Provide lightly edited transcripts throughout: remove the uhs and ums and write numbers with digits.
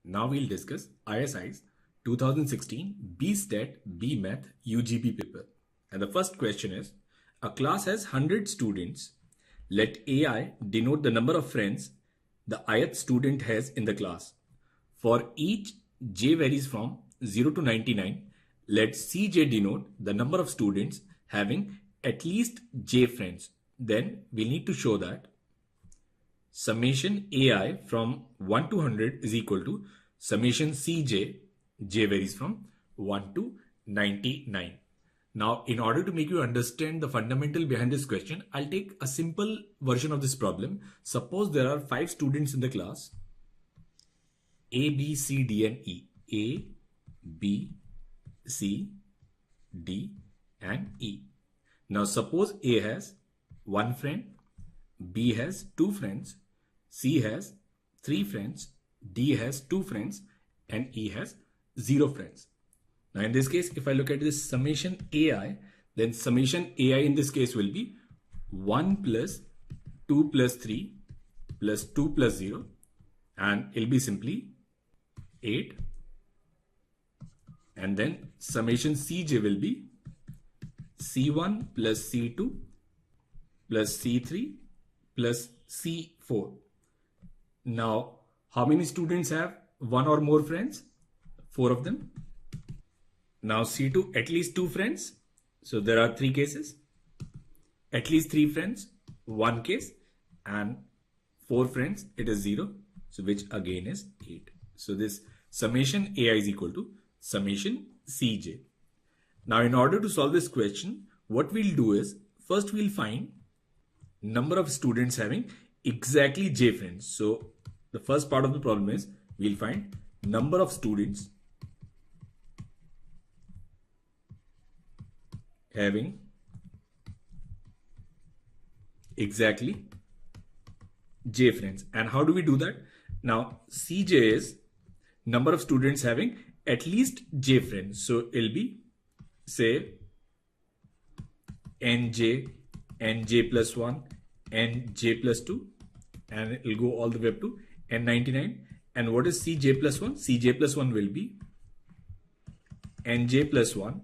Now we'll discuss ISI's 2016 B-Stat B-Math UGB paper. And the first question is, a class has 100 students. Let AI denote the number of friends the ith student has in the class. For each j varies from 0 to 99, let Cj denote the number of students having at least j friends. Then we'll need to show that summation ai from 1 to 100 is equal to summation cj, j varies from 1 to 99. Now, in order to make you understand the fundamental behind this question, I'll take a simple version of this problem. Suppose there are 5 students in the class, A, B, C, D, and E. A, B, C, D, and E. Now, suppose A has 1 friend, B has 2 friends, C has 3 friends, D has 2 friends, and E has 0 friends. Now in this case, if I look at this summation AI, then summation AI in this case will be 1 plus 2 plus 3 plus 2 plus 0, and it'll be simply 8. And then summation Cj will be C1 plus C2 plus C3 plus C4. Now, how many students have 1 or more friends? 4 of them. Now C2, at least 2 friends. So there are 3 cases. At least 3 friends, 1 case. And 4 friends, it is 0. So which again is 8. So this summation AI is equal to summation Cj. Now in order to solve this question, what we'll do is, first we'll find number of students having exactly j friends. So the first part of the problem is, we'll find number of students having exactly j friends. And how do we do that? Now Cj is number of students having at least j friends. So it'll be, say, nj, nj plus 1, nj plus 2, and it will go all the way up to n99. And what is Cj plus 1? Cj plus 1 will be nj plus 1,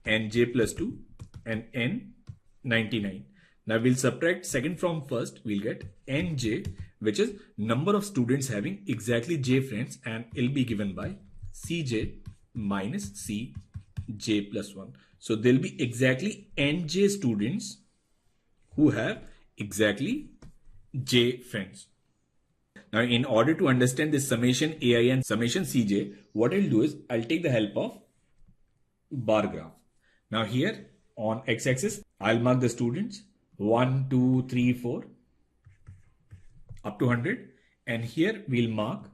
nj plus 2, and n99. Now we'll subtract second from first. We'll get nj, which is number of students having exactly j friends, and it'll be given by Cj minus Cj plus 1. So there'll be exactly nj students who have exactly j friends. Now in order to understand this summation ai and summation cj, what I'll do is I'll take the help of bar graph. Now here on x-axis, I'll mark the students 1, 2, 3, 4 up to 100, and here we'll mark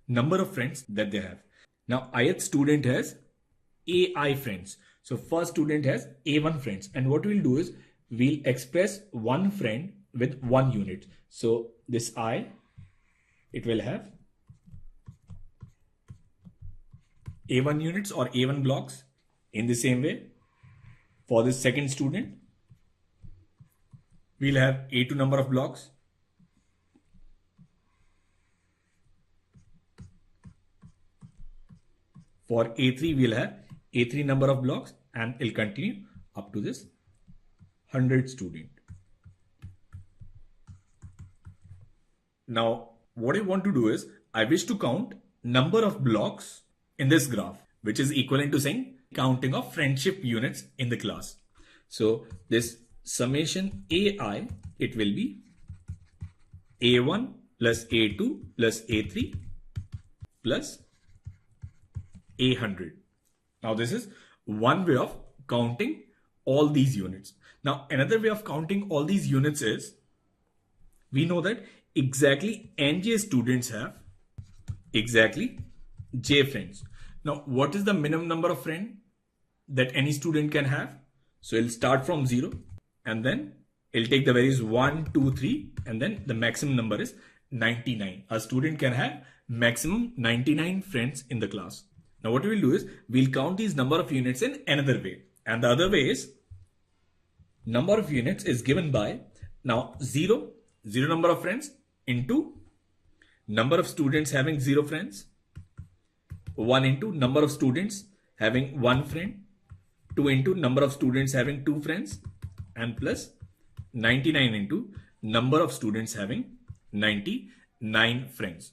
number of friends that they have. Now ith student has ai friends. So first student has a1 friends, and what we'll do is we'll express one friend with 1 unit. So this I, it will have a1 units or a1 blocks. In the same way, for this second student, we'll have a2 number of blocks. For a3, we'll have a3 number of blocks, and it'll continue up to this 100 student. Now, what I want to do is, I wish to count number of blocks in this graph, which is equivalent to saying counting of friendship units in the class. So this summation ai, it will be a1 plus a2 plus a3 plus a100. Now this is one way of counting all these units. Now another way of counting all these units is, we know that exactly nj students have exactly j friends. Now what is the minimum number of friends that any student can have? So it'll start from 0, and then it'll take the values 1, 2, 3, and then the maximum number is 99. A student can have maximum 99 friends in the class. Now what we will do is, we'll count these number of units in another way. And the other way is, number of units is given by, now 0 number of friends into number of students having 0 friends, 1 into number of students having 1 friend, 2 into number of students having 2 friends, and plus 99 into number of students having 99 friends.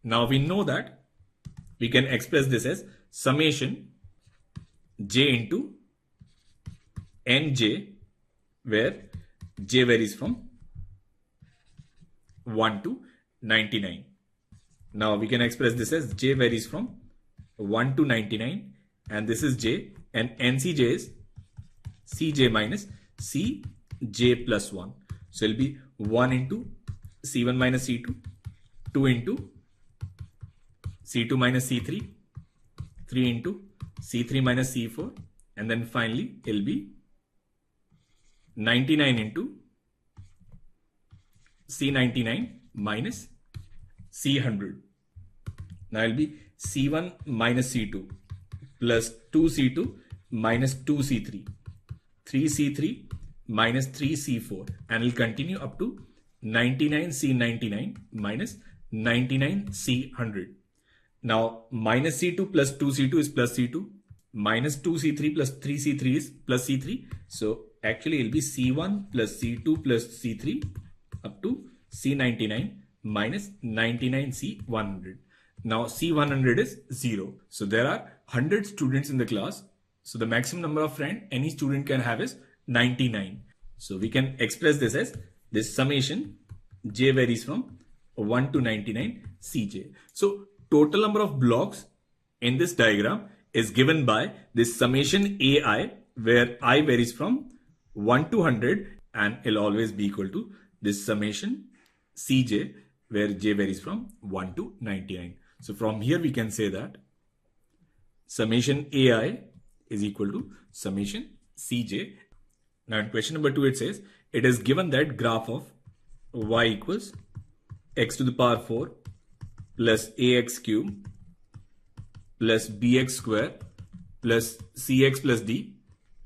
Now we know that we can express this as summation j into nj, where j varies from 1 to 99. Now we can express this as j varies from 1 to 99, and this is j, and ncj is cj minus cj plus 1. So it will be 1 into c1 minus c2, 2 into c2 minus c3, 3 into c3 minus c4, and then finally it will be 99 into c99 minus c100. Now it will be c1 minus c2 plus 2c2 minus 2c3, 3c3 minus 3c4, and it will continue up to 99c99 minus 99c100. Now minus c2 plus 2c2 is plus c2, minus 2c3 plus 3c3 is plus c3. So actually it will be c1 plus c2 plus c3 up to c99 minus 99c100. Now c100 is 0. So there are 100 students in the class. So the maximum number of friends any student can have is 99. So we can express this as this summation j varies from 1 to 99 cj. So total number of blocks in this diagram is given by this summation ai, where I varies from 1 to 100, and it'll always be equal to this summation cj, where j varies from 1 to 99. So from here we can say that summation ai is equal to summation cj. Now in question number 2 it says it is given that graph of y equals x to the power 4 plus ax cube plus bx square plus cx plus d,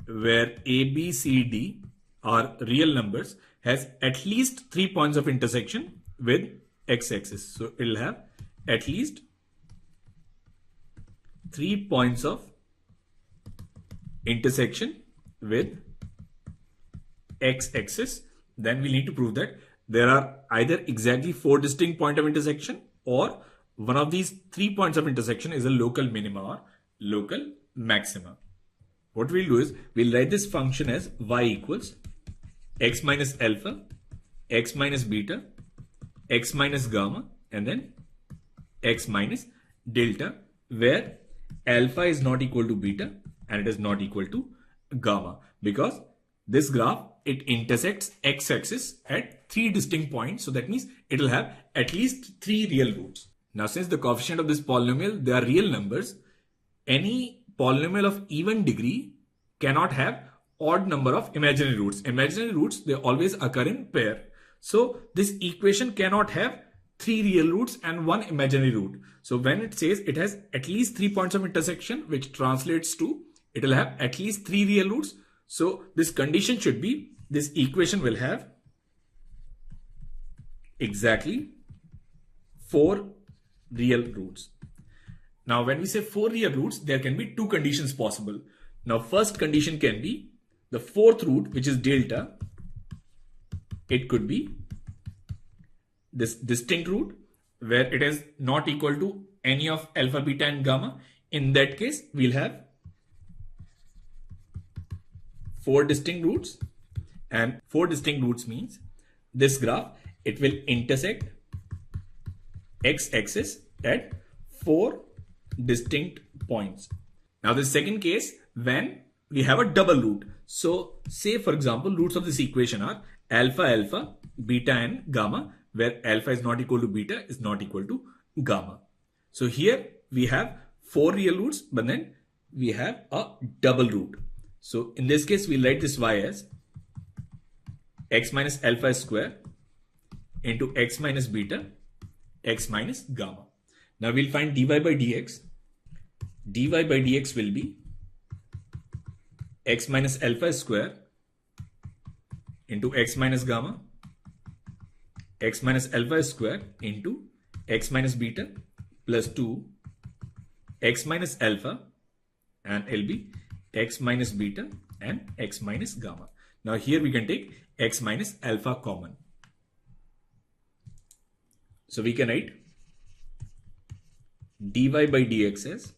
where a, b, c, d are real numbers, has at least 3 points of intersection with x-axis. So it will have at least 3 points of intersection with x-axis. Then we need to prove that there are either exactly 4 distinct points of intersection, or one of these 3 points of intersection is a local minima or local maxima. What we'll do is we'll write this function as y equals x minus alpha, x minus beta, x minus gamma, and then x minus delta, where alpha is not equal to beta and it is not equal to gamma, because this graph, it intersects x-axis at 3 distinct points. So that means it will have at least 3 real roots. Now since the coefficient of this polynomial, they are real numbers, any polynomial of even degree cannot have odd number of imaginary roots. Imaginary roots, they always occur in pair. So this equation cannot have 3 real roots and 1 imaginary root. So when it says it has at least 3 points of intersection, which translates to it will have at least 3 real roots. So this condition should be this equation will have exactly 4 real roots. Now when we say 4 real roots, there can be 2 conditions possible. Now first condition can be the 4th root, which is delta. It could be this distinct root where it is not equal to any of alpha, beta and gamma. In that case, we'll have 4 distinct roots, and 4 distinct roots means this graph, it will intersect x-axis at 4 distinct points. Now the second case, when we have a double root. So say for example, roots of this equation are alpha, alpha, beta and gamma, where alpha is not equal to beta is not equal to gamma. So here we have 4 real roots, but then we have a double root. So in this case, we'll write this y as x minus alpha square into x minus beta, x minus gamma. Now we'll find dy by dx. Dy by dx will be x minus alpha square into x minus gamma, x minus alpha square into x minus beta plus 2 x minus alpha, and it'll be x minus beta and x minus gamma. Now here we can take x minus alpha common. So we can write dy by dx as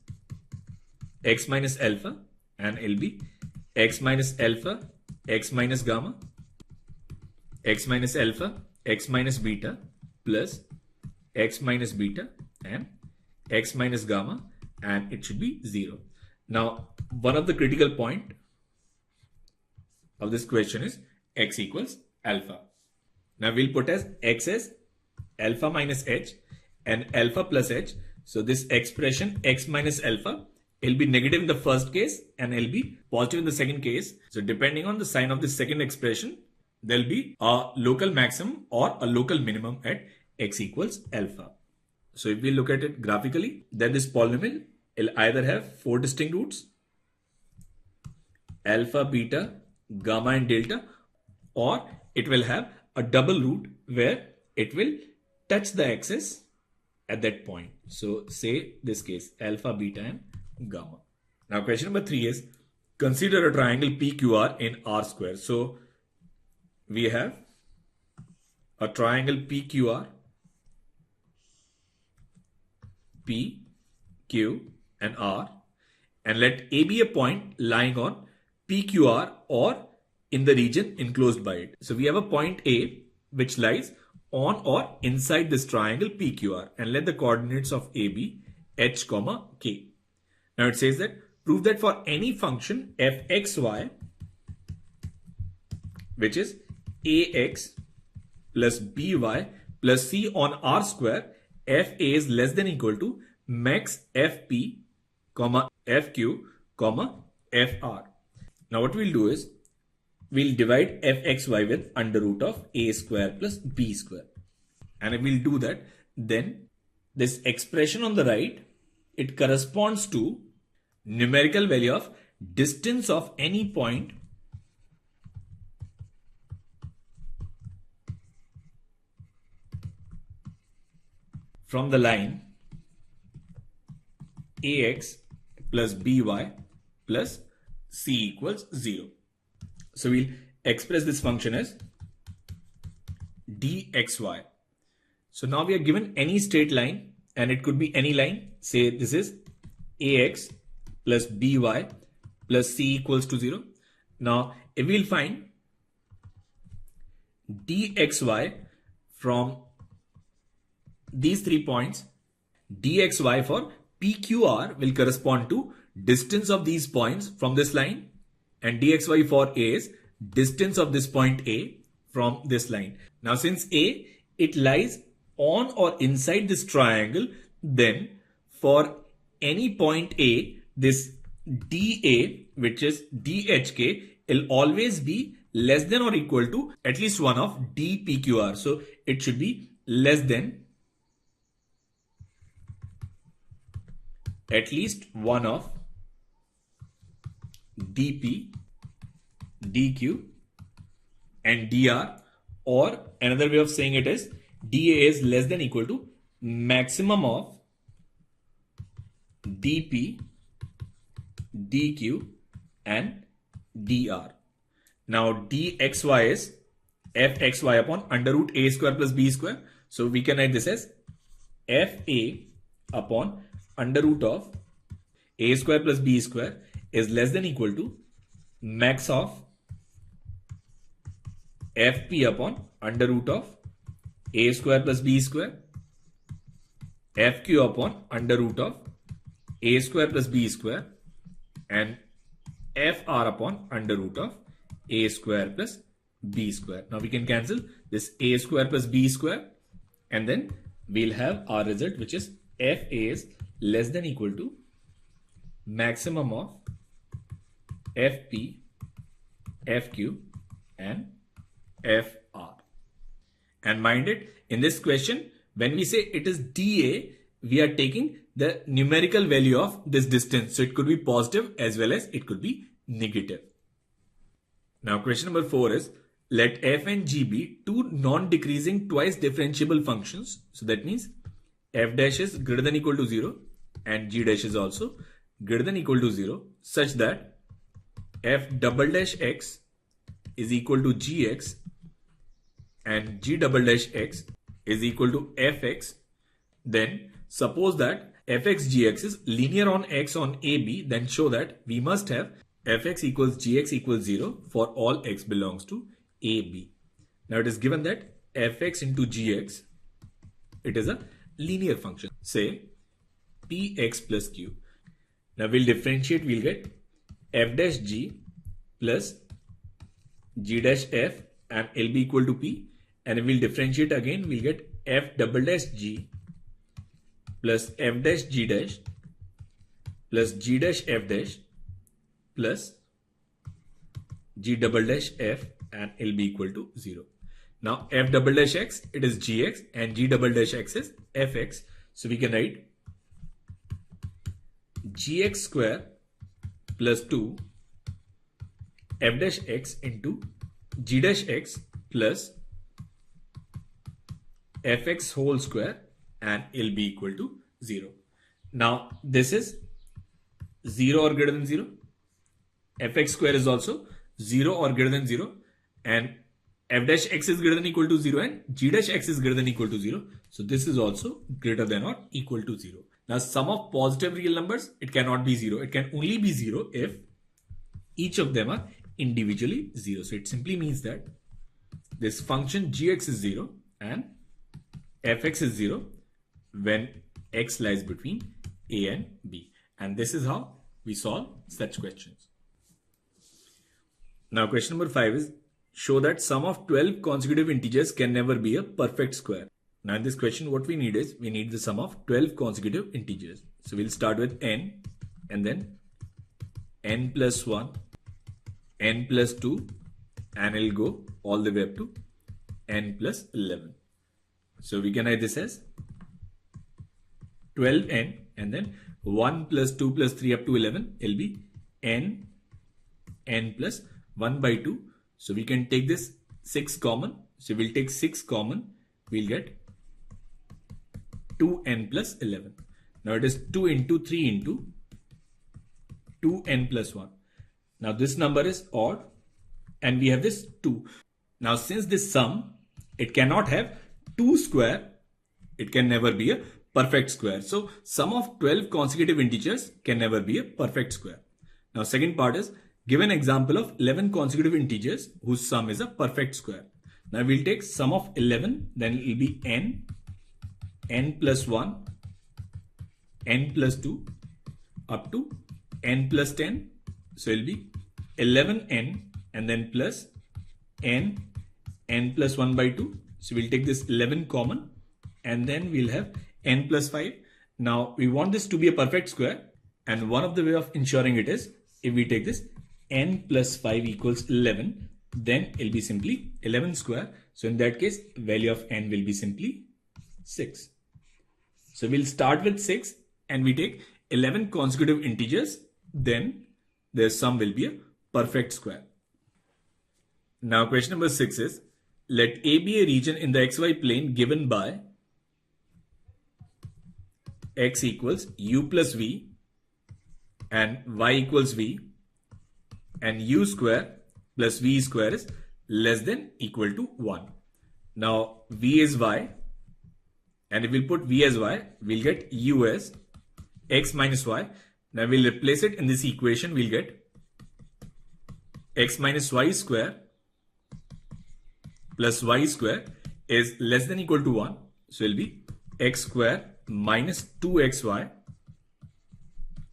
x minus alpha, and it'll be x minus alpha, x minus gamma, x minus alpha, x minus beta plus x minus beta and x minus gamma, and it should be 0. Now, one of the critical point of this question is x equals alpha. Now we'll put as x as alpha minus h and alpha plus h. So this expression x minus alpha, it'll be negative in the first case and it'll be positive in the second case. So depending on the sign of the second expression, there'll be a local maximum or a local minimum at x equals alpha. So if we look at it graphically, then this polynomial will either have 4 distinct roots, alpha, beta, gamma and delta, or it will have a double root where it will touch the axis at that point. So say this case alpha, beta and gamma. Now question number 3 is consider a triangle PQR in R square. So we have a triangle PQR, P, Q and R, and let A be a point lying on PQR or in the region enclosed by it. So we have a point A which lies on or inside this triangle PQR, and let the coordinates of A be h, k. Now it says that prove that for any function fxy, which is ax plus by plus c on R square, fa is less than equal to max fp, fq, fr. Now what we'll do is we'll divide fxy with under root of a square plus b square. And if we'll do that, then this expression on the right, it corresponds to numerical value of distance of any point from the line ax plus by plus c equals 0. So we'll express this function as dxy. So now we are given any straight line, and it could be any line. Say this is ax plus by plus c equals to 0. Now if we'll find dxy from these 3 points, dxy for PQR will correspond to distance of these points from this line, and dxy for A is distance of this point A from this line. Now since A, it lies on or inside this triangle, then for any point A, this dA, which is dhk, will always be less than or equal to at least one of dpqr. So it should be less than at least one of dp, dq and dr, or another way of saying it is dA is less than equal to maximum of dp, dq and dr. Now dxy is fxy upon under root a square plus b square. So we can write this as fa upon under root of a square plus b square is less than equal to max of fp upon under root of a square plus b square, fq upon under root of a square plus b square, and fr upon under root of a square plus b square. Now we can cancel this a square plus b square, and then we'll have our result, which is fa is less than equal to maximum of fp, fq and fr. And mind it, in this question, when we say it is dA, we are taking the numerical value of this distance. So it could be positive as well as it could be negative. Now question number 4 is, let f and g be two non-decreasing twice differentiable functions. So that means f dash is greater than equal to 0 and g dash is also greater than equal to 0 such that f double dash x is equal to gx and g double dash x is equal to fx, then suppose that fx gx is linear on x on AB, then show that we must have fx equals gx equals 0 for all x belongs to AB. Now it is given that fx into gx, it is a linear function, say px plus q. Now we'll differentiate, we'll get f dash g plus g dash f and L be equal to p, and we'll differentiate again, we'll get f double dash g plus f dash g dash plus g dash f dash plus g double dash f and L be equal to 0. Now f double dash x, it is gx and g double dash x is fx. So we can write gx square plus 2 f dash x into g dash x plus fx whole square and L be equal to 0. Now this is 0 or greater than 0. Fx square is also 0 or greater than 0 and f dash x is greater than equal to 0 and g dash x is greater than equal to 0. So this is also greater than or equal to 0. Now sum of positive real numbers, it cannot be 0. It can only be 0 if each of them are individually 0. So it simply means that this function gx is 0 and fx is 0 when x lies between a and b. And this is how we solve such questions. Now question number 5 is, show that sum of 12 consecutive integers can never be a perfect square. Now in this question what we need is, we need the sum of 12 consecutive integers. So we'll start with n and then n plus 1, n plus 2 and it'll go all the way up to n plus 11. So we can write this as 12n and then 1 plus 2 plus 3 up to 11 will be n plus 1 by 2. So we can take this 6 common. So we'll take 6 common. We'll get 2n plus 11. Now it is 2 into 3 into 2n plus 1. Now this number is odd and we have this 2. Now since this sum, it cannot have 2 square, it can never be a perfect square. So sum of 12 consecutive integers can never be a perfect square. Now second part is, give an example of 11 consecutive integers whose sum is a perfect square. Now we'll take sum of 11, then it will be n plus 1, n plus 2 up to n plus 10. So it will be 11n and then plus n plus 1 by 2. So we'll take this 11 common and then we'll have n plus 5. Now we want this to be a perfect square, and one of the way of ensuring it is, if we take this n plus 5 equals 11, then it'll be simply 11 square. So in that case, value of n will be simply 6. So we'll start with 6 and we take 11 consecutive integers, then their sum will be a perfect square. Now question number 6 is, let A be a region in the xy plane given by x equals u plus v and y equals v and u square plus v square is less than equal to 1. Now v is y, and if we'll put v as y, we'll get u as x minus y. Now we'll replace it in this equation, we'll get x minus y square plus y square is less than equal to 1. So it'll be x square minus 2xy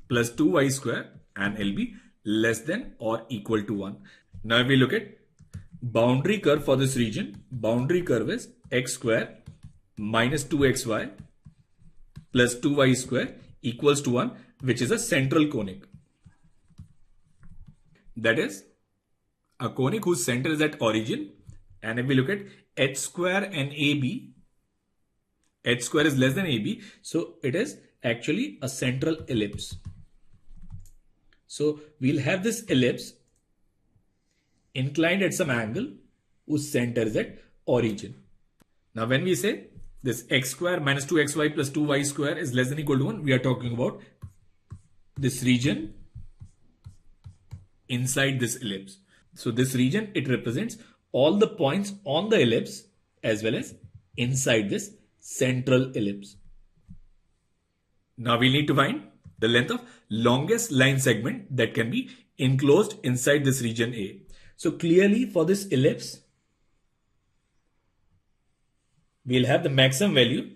plus 2y square and it'll be less than or equal to 1. Now if we look at boundary curve for this region, boundary curve is x square minus 2xy plus 2y square equals to 1, which is a central conic. That is a conic whose center is at origin. And if we look at h square and AB, h square is less than AB, so it is actually a central ellipse. So we'll have this ellipse inclined at some angle whose center is at origin. Now when we say this x square minus 2xy plus 2y square is less than or equal to 1, we are talking about this region inside this ellipse. So this region, it represents all the points on the ellipse as well as inside this central ellipse. Now we need to find the length of longest line segment that can be enclosed inside this region A. So clearly for this ellipse, we'll have the maximum value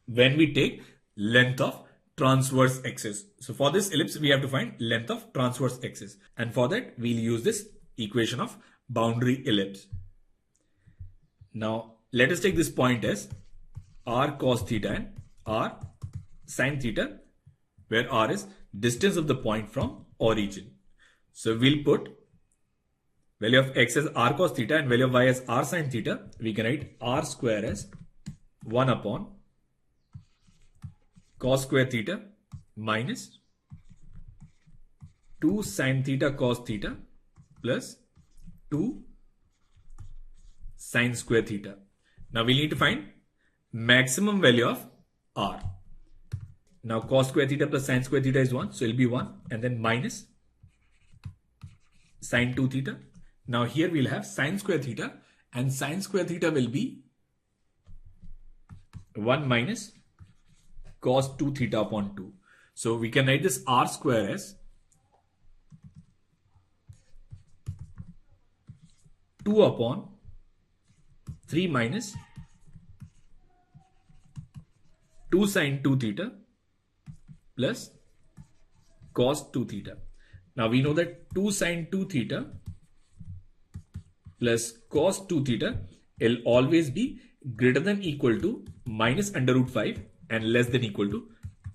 when we take length of transverse axis. So for this ellipse, we have to find length of transverse axis. And for that, we'll use this equation of boundary ellipse. Now, let us take this point as r cos theta and r sin theta, where r is distance of the point from origin. So we'll put value of x as r cos theta and value of y as r sin theta. We can write r square as 1 upon cos square theta minus 2 sin theta cos theta plus 2 sin square theta. Now we need to find maximum value of r. Now cos square theta plus sin square theta is 1, so it will be 1, and then minus sin 2 theta. Now here we'll have sin square theta, and sin square theta will be 1 minus cos 2 theta upon 2. So we can write this r square as 2 upon 3 minus 2 sin 2 theta plus cos 2 theta. Now we know that 2 sin 2 theta plus cos 2 theta will always be greater than equal to minus under root 5 and less than equal to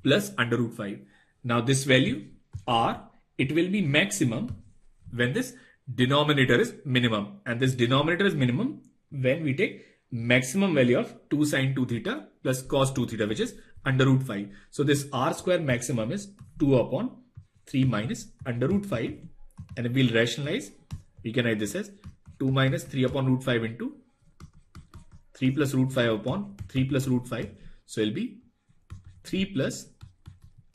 plus under root 5. Now this value r, it will be maximum when this denominator is minimum, and this denominator is minimum when we take maximum value of 2 sin 2 theta plus cos 2 theta, which is under root 5. So this r square maximum is 2 upon 3 minus under root 5, and if we'll rationalize, we can write this as 2 minus 3 upon root 5 into 3 plus root 5 upon 3 plus root 5. So it will be 3 plus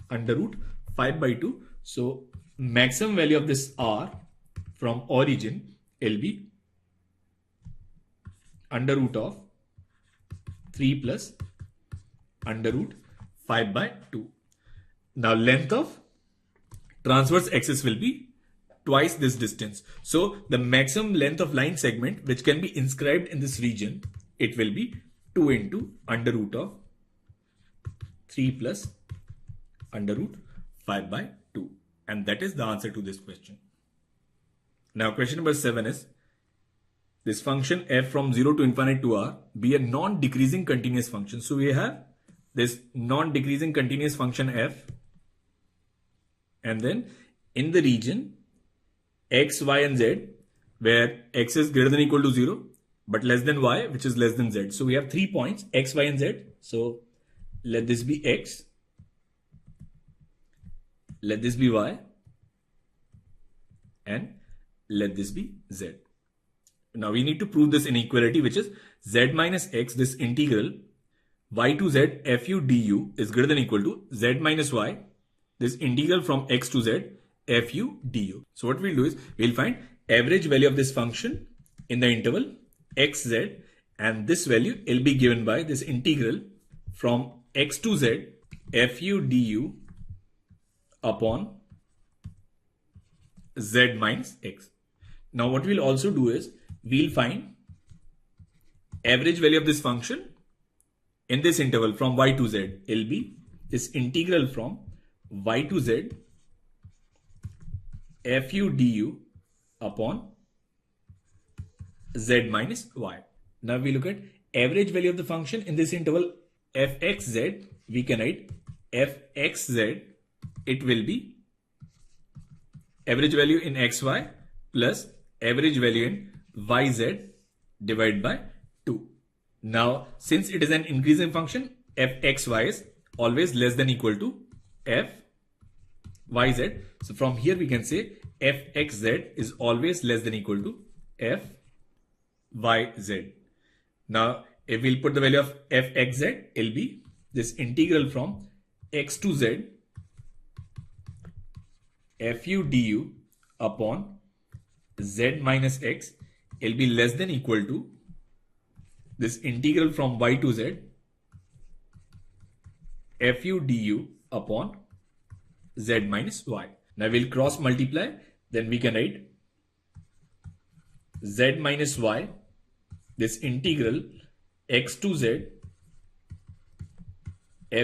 under root 5 by 2. So maximum value of this r from origin will be under root of 3 plus under root 5 by 2. Now length of transverse axis will be twice this distance. So the maximum length of line segment which can be inscribed in this region, it will be 2 into under root of 3 plus under root 5 by 2. And that is the answer to this question. Now question number 7 is, this function f from 0 to infinite to r be a non-decreasing continuous function. So we have this non-decreasing continuous function f, and then in the region x, y and z, where x is greater than or equal to 0 but less than y, which is less than z. So we have 3 points x, y and z. So let this be x, let this be y, and let this be z. Now we need to prove this inequality, which is z minus x, this integral y to z fu du is greater than or equal to z minus y, this integral from x to z fu du. So what we'll do is we'll find average value of this function in the interval xz, and this value will be given by this integral from x to z fu du upon z minus x. Now what we'll also do is we'll find average value of this function in this interval from y to z. Will be this integral from y to z fu du upon z minus y. Now we look at average value of the function in this interval fxz. We can write fxz, it will be average value in xy plus average value in yz divided by 2. Now since it is an increasing function, fxy is always less than or equal to fyz. So from here we can say fxz is always less than or equal to fyz. Now if we'll put the value of fxz, it'll be this integral from x to z fu du upon z minus x, it'll be less than equal to this integral from y to z fu du upon z minus y. Now we'll cross multiply, then we can write z minus y, this integral x to z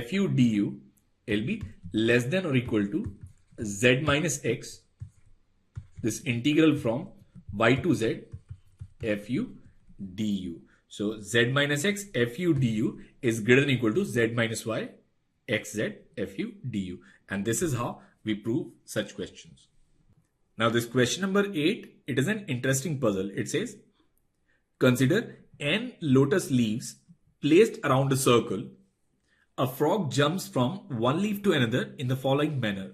fu du will be less than or equal to z minus x, this integral from y to z fu du. So z minus x fu du is greater than or equal to z minus y xz fu du. And this is how we prove such questions. Now this question number 8, it is an interesting puzzle. It says, consider n lotus leaves placed around a circle. A frog jumps from one leaf to another in the following manner.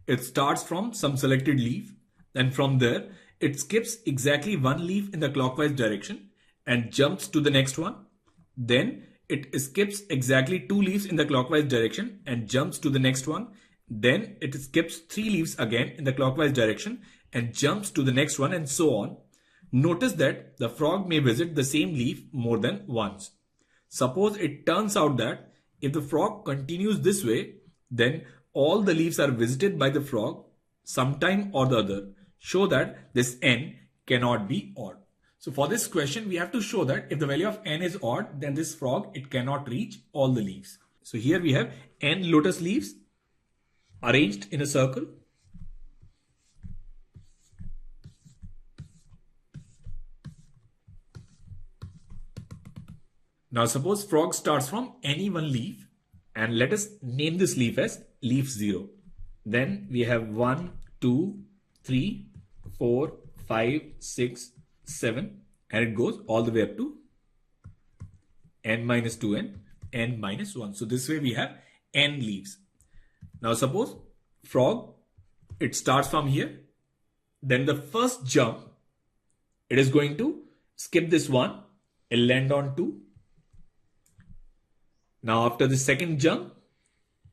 It starts from some selected leaf, then from there it skips exactly one leaf in the clockwise direction and jumps to the next one. Then it skips exactly two leaves in the clockwise direction and jumps to the next one. Then it skips three leaves again in the clockwise direction and jumps to the next one, and so on. Notice that the frog may visit the same leaf more than once. Suppose it turns out that if the frog continues this way, then all the leaves are visited by the frog sometime or the other. Show that this n cannot be odd. So for this question, we have to show that if the value of n is odd, then this frog, it cannot reach all the leaves. So here we have n lotus leaves arranged in a circle. Now suppose frog starts from any one leaf, and let us name this leaf as leaf 0. Then we have 1, 2, 3, 4, 5, 6, 7, and it goes all the way up to n minus 2 and n minus 1. So this way we have n leaves. Now suppose frog, it starts from here, then the first jump, it is going to skip this one, it'll land on 2. Now after the second jump,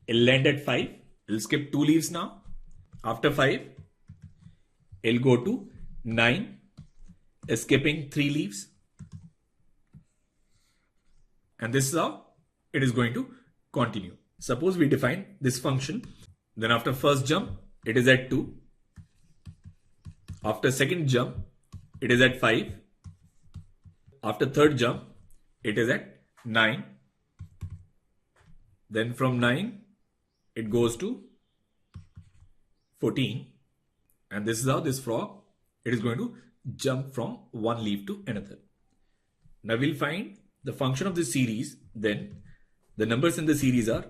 it'll land at 5, it'll skip 2 leaves now. After 5, it'll go to 9, skipping 3 leaves. And this is how it is going to continue. Suppose we define this function, then after first jump, it is at 2. After second jump, it is at 5. After third jump, it is at 9. Then from 9, it goes to 14. And this is how this frog, it is going to jump from one leaf to another. Now we'll find the function of this series. Then the numbers in the series are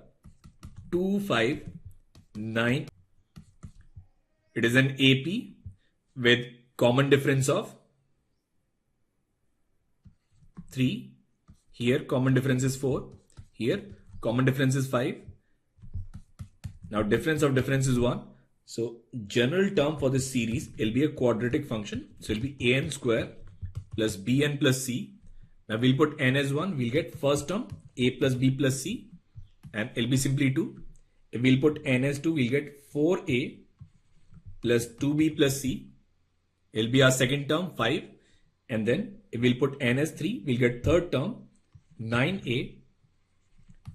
2, 5, 9. It is an AP with common difference of 3. Here common difference is 4. Here common difference is 5. Now difference of difference is 1. So general term for this series will be a quadratic function. So it will be an square plus bn plus c. Now we'll put n as 1. We'll get first term a plus b plus c, and it will be simply 2. If we'll put n as 2, we'll get 4a plus 2b plus c. It will be our second term 5. And then if we'll put n as 3, we'll get third term 9a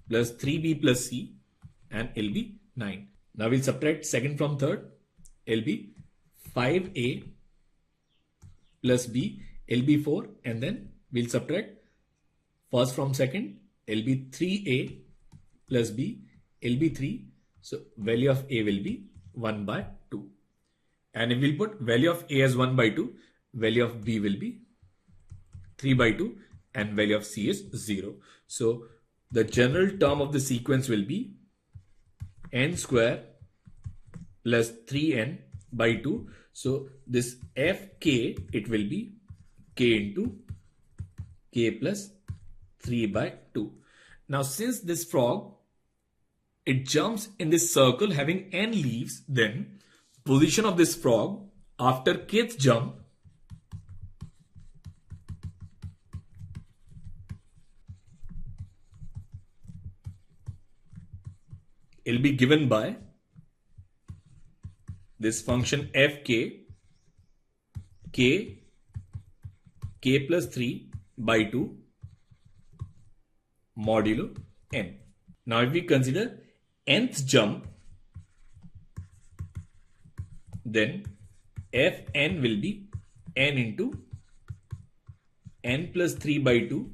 plus 3b plus c, and it will be 9. Now we'll subtract second from third. It will be 5a plus b, it will be 4, and then we'll subtract first from second. It will be 3a plus b, it will be 3. So value of a will be 1 by 2. And if we'll put value of a as 1 by 2, value of b will be 3 by 2, and value of c is 0. So the general term of the sequence will be n square plus 3n by 2. So this fk, it will be k into k plus 3 by 2. Now since this frog, it jumps in this circle having n leaves, then position of this frog after kth jump it'll be given by this function fk, k plus 3 by 2 modulo n. Now if we consider nth jump, then fn will be n into n plus 3 by 2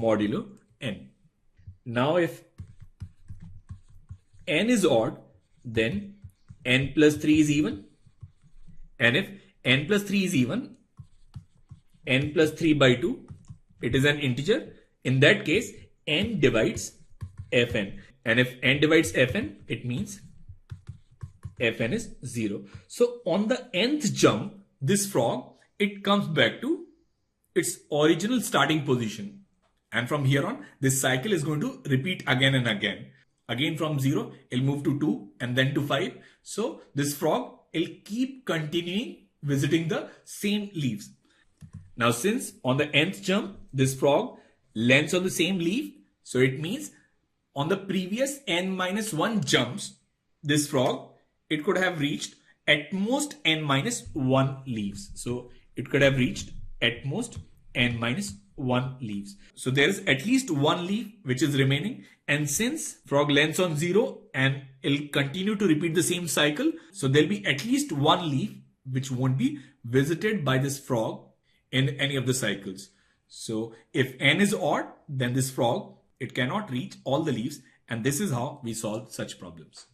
modulo n. Now if n is odd, then n plus 3 is even, and if n plus 3 is even, n plus 3 by 2, it is an integer. In that case, n divides fn, and if n divides fn, it means fn is 0. So on the nth jump, this frog, it comes back to its original starting position. And from here on, this cycle is going to repeat again and again. Again from 0, it'll move to 2 and then to 5. So this frog, it'll keep continuing visiting the same leaves. Now since on the nth jump, this frog lands on the same leaf, so it means on the previous n-1 jumps, this frog, it could have reached at most n-1 leaves. So it could have reached at most n-1 leaves. So there is at least one leaf which is remaining, and since frog lands on 0 and it'll continue to repeat the same cycle, so there'll be at least one leaf which won't be visited by this frog in any of the cycles. So if n is odd, then this frog, it cannot reach all the leaves, and this is how we solve such problems.